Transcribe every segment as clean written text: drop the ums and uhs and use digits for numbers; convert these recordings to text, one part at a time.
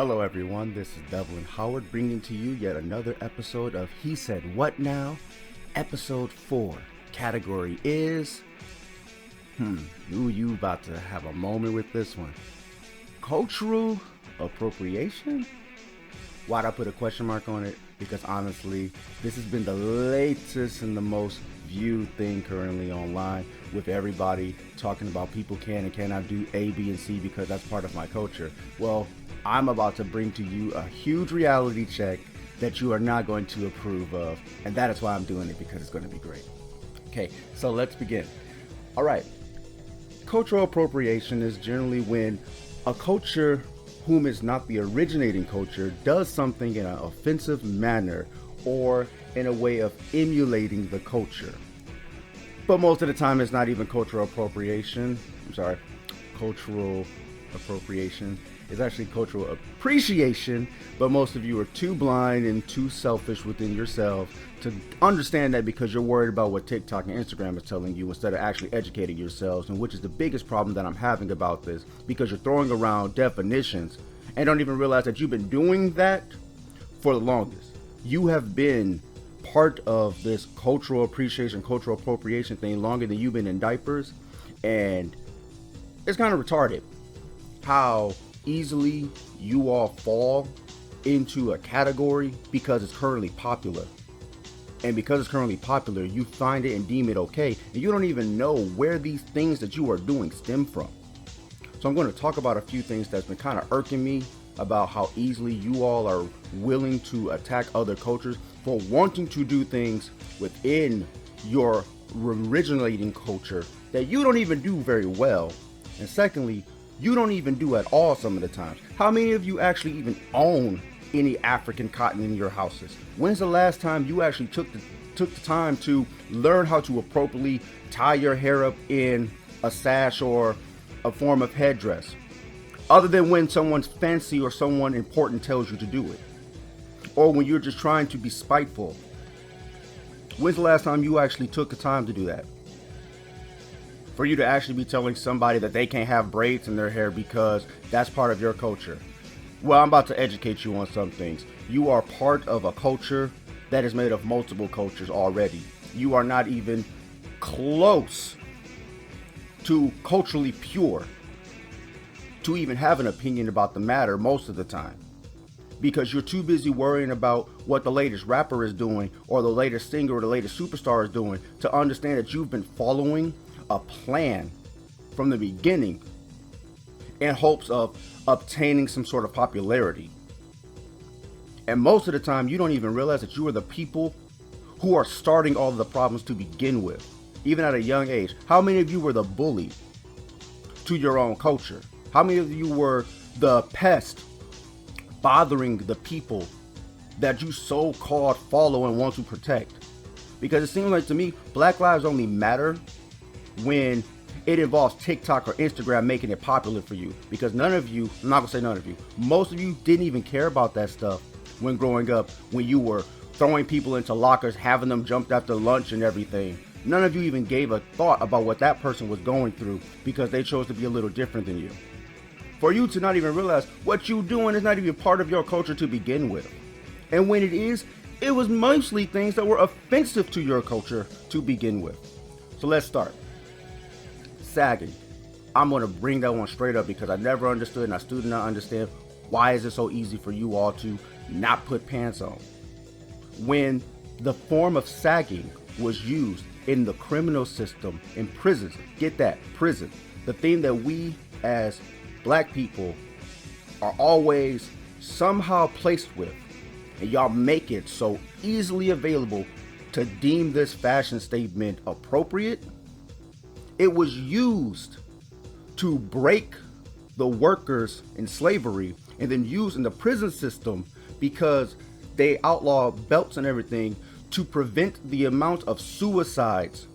Hello, everyone. This is Devlin Howard bringing to you yet another episode of He Said What Now? Episode 4. Category is. You about to have a moment with this one. Cultural appropriation? Why'd I put a question mark on it? Because honestly, this has been the latest and the most viewed thing currently online, with everybody talking about people can and cannot do A, B, and C because that's part of my culture. Well, I'm about to bring to you a huge reality check that you are not going to approve of, and that is why I'm doing it, because it's going to be great. Okay, so let's begin. All right, cultural appropriation is generally when a culture whom is not the originating culture does something in an offensive manner or in a way of emulating the culture. But most of the time it's not even cultural appropriation. Cultural appropriation is actually cultural appreciation, but most of you are too blind and too selfish within yourself to understand that, because you're worried about what TikTok and Instagram is telling you instead of actually educating yourselves, and which is the biggest problem that I'm having about this, because you're throwing around definitions and don't even realize that you've been doing that for the longest. You have been part of this cultural appreciation, cultural appropriation thing longer than you've been in diapers, and it's kind of retarded how easily you all fall into a category because it's currently popular. And because it's currently popular, you find it and deem it okay, and you don't even know where these things that you are doing stem from. So I'm going to talk about a few things that's been kind of irking me about how easily you all are willing to attack other cultures for wanting to do things within your originating culture that you don't even do very well. And secondly, you don't even do at all some of the times. How many of you actually even own any African cotton in your houses? When's the last time you actually took the time to learn how to appropriately tie your hair up in a sash or a form of headdress, other than when someone's fancy or someone important tells you to do it, or when you're just trying to be spiteful? When's the last time you actually took the time to do that? For you to actually be telling somebody that they can't have braids in their hair because that's part of your culture. Well, I'm about to educate you on some things. You are part of a culture that is made of multiple cultures already. You are not even close to culturally pure to even have an opinion about the matter most of the time, because you're too busy worrying about what the latest rapper is doing or the latest singer or the latest superstar is doing to understand that you've been following a plan from the beginning in hopes of obtaining some sort of popularity. And most of the time you don't even realize that you are the people who are starting all of the problems to begin with, even at a young age. How many of you were the bully to your own culture? How many of you were the pest bothering the people that you so-called follow and want to protect? Because it seems like to me, Black lives only matter when it involves TikTok or Instagram making it popular for you. Because none of you, I'm not gonna say none of you, most of you didn't even care about that stuff when growing up, when you were throwing people into lockers, having them jumped after lunch and everything. None of you even gave a thought about what that person was going through because they chose to be a little different than you. For you to not even realize what you're doing is not even part of your culture to begin with. And when it is, it was mostly things that were offensive to your culture to begin with. So let's start. Sagging. I'm going to bring that one straight up because I never understood, and I still do not understand, why is it so easy for you all to not put pants on? When the form of sagging was used in the criminal system in prisons, get that, prison, the thing that we as Black people are always somehow placed with, and y'all make it so easily available to deem this fashion statement appropriate. It was used to break the workers in slavery and then used in the prison system because they outlaw belts and everything to prevent the amount of suicides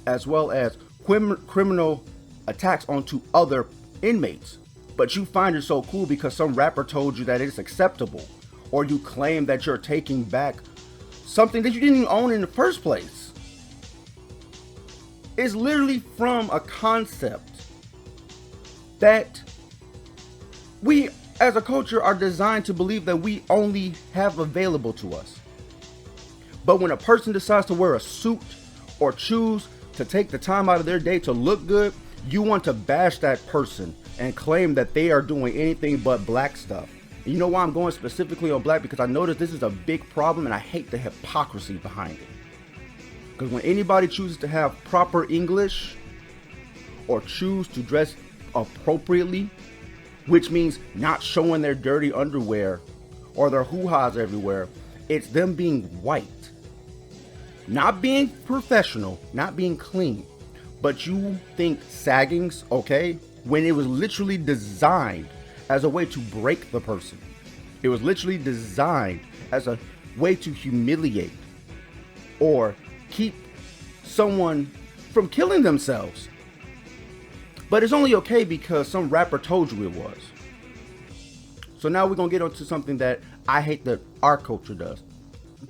as well as criminal attacks onto other inmates. But you find it so cool because some rapper told you that it's acceptable, or you claim that you're taking back something that you didn't even own in the first place. It's literally from a concept that we as a culture are designed to believe that we only have available to us. But when a person decides to wear a suit or choose to take the time out of their day to look good, you want to bash that person and claim that they are doing anything but black stuff. And you know why I'm going specifically on black? Because I notice this is a big problem and I hate the hypocrisy behind it. Because when anybody chooses to have proper English or choose to dress appropriately, which means not showing their dirty underwear or their hoo-has everywhere, it's them being white. Not being professional, not being clean. But you think sagging's okay when it was literally designed as a way to break the person. It was literally designed as a way to humiliate or keep someone from killing themselves. But it's only okay because some rapper told you it was. So now we're going to get onto something that I hate that our culture does.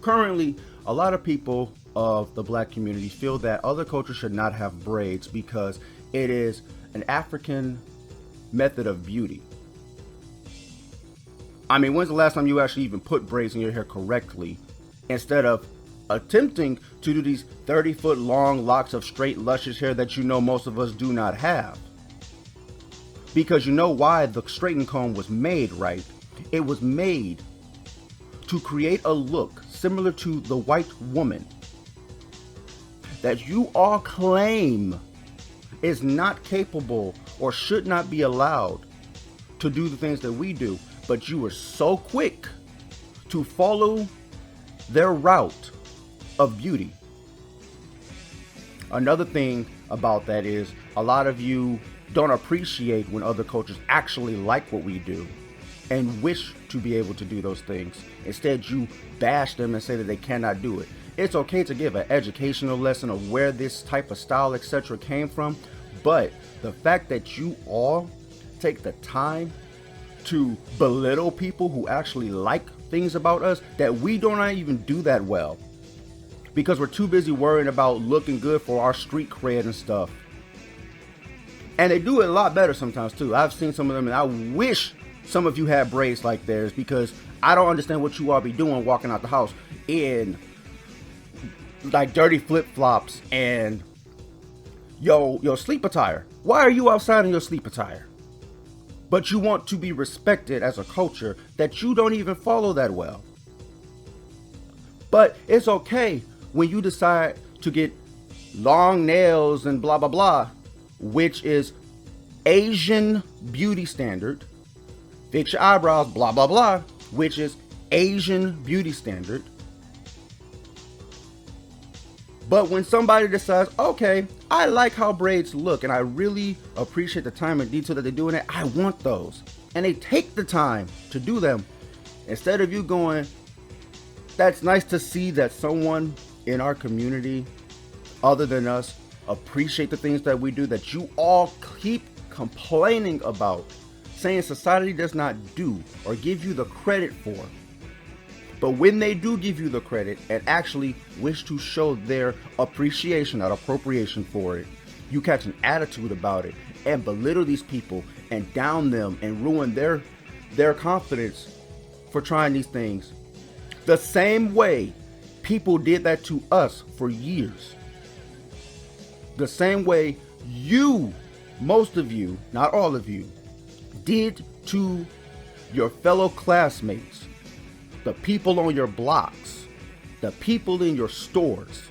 Currently, a lot of people of the black community feel that other cultures should not have braids because it is an African method of beauty. I mean, when's the last time you actually even put braids in your hair correctly instead of attempting to do these 30-foot long locks of straight luscious hair that you know most of us do not have? Because you know why the straighten comb was made, right? It was made to create a look similar to the white woman that you all claim is not capable or should not be allowed to do the things that we do. But you were so quick to follow their route of beauty. Another thing about that is a lot of you don't appreciate when other cultures actually like what we do and wish to be able to do those things. Instead, you bash them and say that they cannot do it. It's okay to give an educational lesson of where this type of style, etc. came from, but the fact that you all take the time to belittle people who actually like things about us that we don't even do that well because we're too busy worrying about looking good for our street cred and stuff. And they do it a lot better sometimes too. I've seen some of them and I wish some of you had braids like theirs because I don't understand what you all be doing walking out the house in like dirty flip-flops and your sleep attire. Why are you outside in your sleep attire? But you want to be respected as a culture that you don't even follow that well. But it's okay when you decide to get long nails and blah, blah, blah, which is Asian beauty standard. Fix your eyebrows, blah, blah, blah, which is Asian beauty standard. But when somebody decides, okay, I like how braids look and I really appreciate the time and detail that they do in it, I want those. And they take the time to do them. Instead of you going, that's nice to see that someone in our community, other than us, appreciate the things that we do, that you all keep complaining about, saying society does not do or give you the credit for. But when they do give you the credit and actually wish to show their appreciation, not appropriation for it, you catch an attitude about it and belittle these people and down them and ruin their confidence for trying these things. The same way people did that to us for years. The same way you, most of you, not all of you, did to your fellow classmates, the people on your blocks, the people in your stores.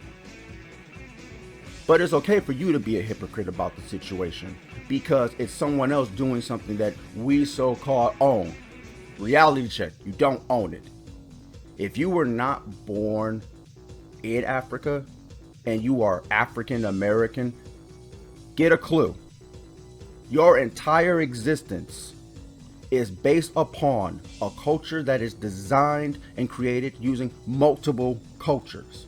But it's okay for you to be a hypocrite about the situation because it's someone else doing something that we so-called own. Reality check, you don't own it. If you were not born in Africa and you are African American, get a clue. Your entire existence is based upon a culture that is designed and created using multiple cultures.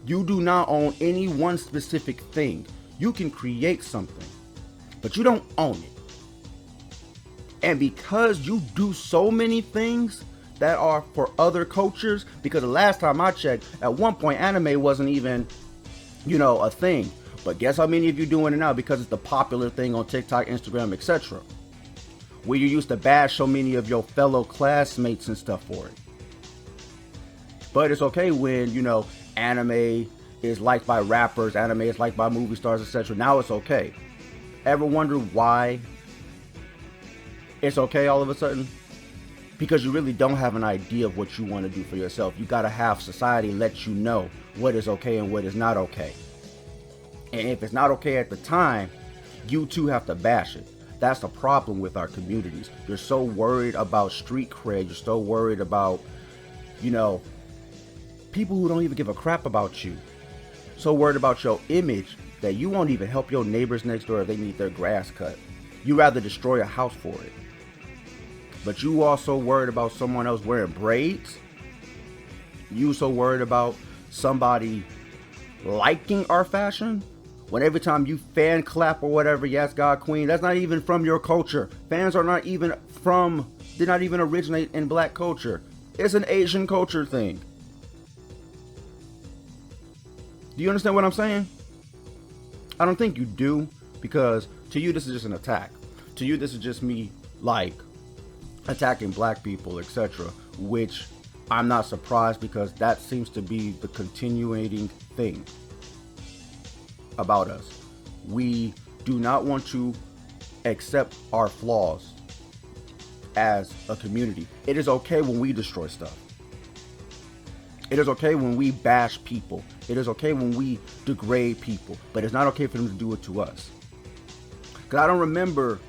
You do not own any one specific thing. You can create something, but you don't own it. And because you do so many things that are for other cultures, because the last time I checked, at one point anime wasn't even, a thing. But guess how many of you doing it now because it's the popular thing on TikTok, Instagram, etc. where you used to bash so many of your fellow classmates and stuff for it. But it's okay when, anime is liked by rappers, anime is liked by movie stars, etc. Now it's okay. Ever wonder why it's okay all of a sudden? Because you really don't have an idea of what you want to do for yourself. You gotta have society let you know what is okay and what is not okay. And if it's not okay at the time, you too have to bash it. That's the problem with our communities. You're so worried about street cred. You're so worried about, people who don't even give a crap about you. So worried about your image that you won't even help your neighbors next door if they need their grass cut. You rather destroy a house for it. But you also worried about someone else wearing braids. You so worried about somebody liking our fashion. When every time you fan clap or whatever, yes, God, Queen, that's not even from your culture. Fans are not even did not even originate in black culture. It's an Asian culture thing. Do you understand what I'm saying? I don't think you do, because to you this is just an attack. To you this is just me attacking black people, etc. Which I'm not surprised, because that seems to be the continuing thing about us. We do not want to accept our flaws as a community. It is okay when we destroy stuff. It is okay when we bash people. It is okay when we degrade people. But it's not okay for them to do it to us. Because I don't remember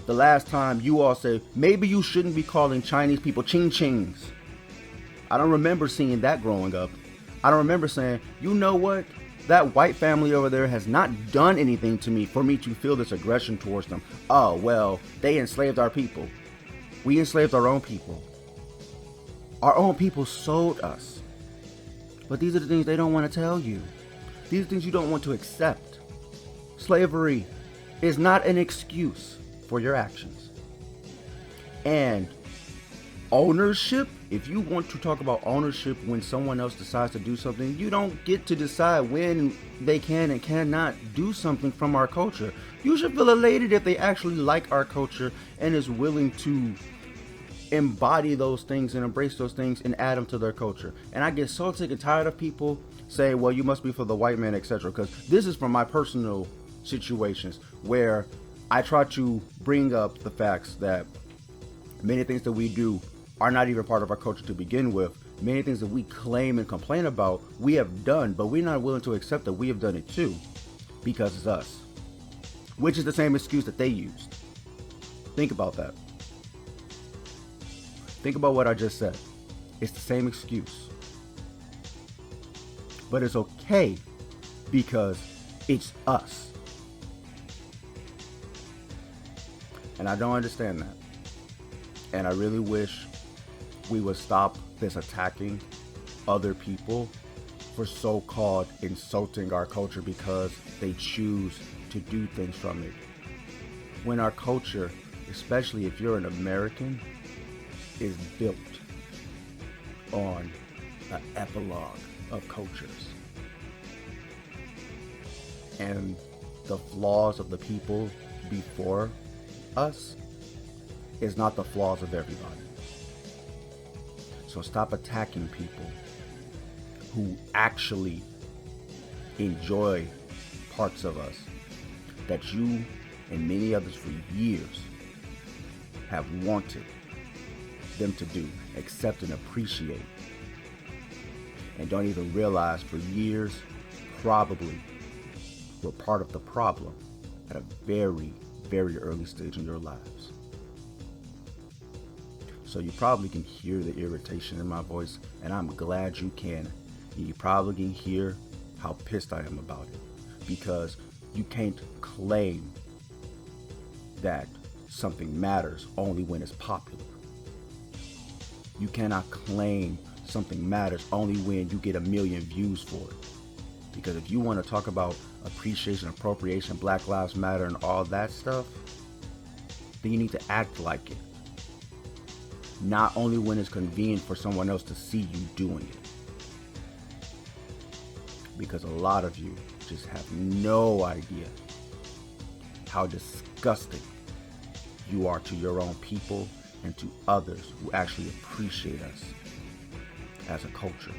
the last time you all said, maybe you shouldn't be calling Chinese people ching chings. I don't remember seeing that growing up. I don't remember saying, you know what? That white family over there has not done anything to me for me to feel this aggression towards them. Oh, well, they enslaved our people. We enslaved our own people. Our own people sold us. But these are the things they don't want to tell you. These are things you don't want to accept. Slavery is not an excuse for your actions. And ownership, if you want to talk about ownership when someone else decides to do something, you don't get to decide when they can and cannot do something from our culture. You should feel elated if they actually like our culture and is willing to embody those things and embrace those things and add them to their culture. And I get so sick and tired of people saying, well, you must be for the white man, etc. Because this is from my personal situations where I try to bring up the facts that many things that we do are not even part of our culture to begin with. Many things that we claim and complain about, we have done, but we're not willing to accept that we have done it too, because it's us. Which is the same excuse that they used. Think about that. Think about what I just said. It's the same excuse. But it's okay because it's us. And I don't understand that. And I really wish we would stop this attacking other people for so-called insulting our culture because they choose to do things from it. When our culture, especially if you're an American, is built on an epilogue of cultures. And the flaws of the people before us is not the flaws of everybody. So stop attacking people who actually enjoy parts of us that you and many others for years have wanted them to do, accept and appreciate, and don't even realize for years probably were part of the problem at a very, very early stage in your lives. So you probably can hear the irritation in my voice, and I'm glad you can. And you probably can hear how pissed I am about it, because you can't claim that something matters only when it's popular. You cannot claim something matters only when you get 1 million views for it. Because if you want to talk about appreciation, appropriation, Black Lives Matter, and all that stuff, then you need to act like it. Not only when it's convenient for someone else to see you doing it. Because a lot of you just have no idea how disgusting you are to your own people and to others who actually appreciate us as a culture.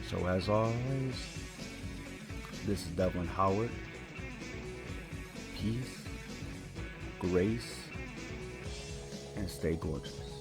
So as always, this is Devlin Howard. Peace, grace, and stay gorgeous.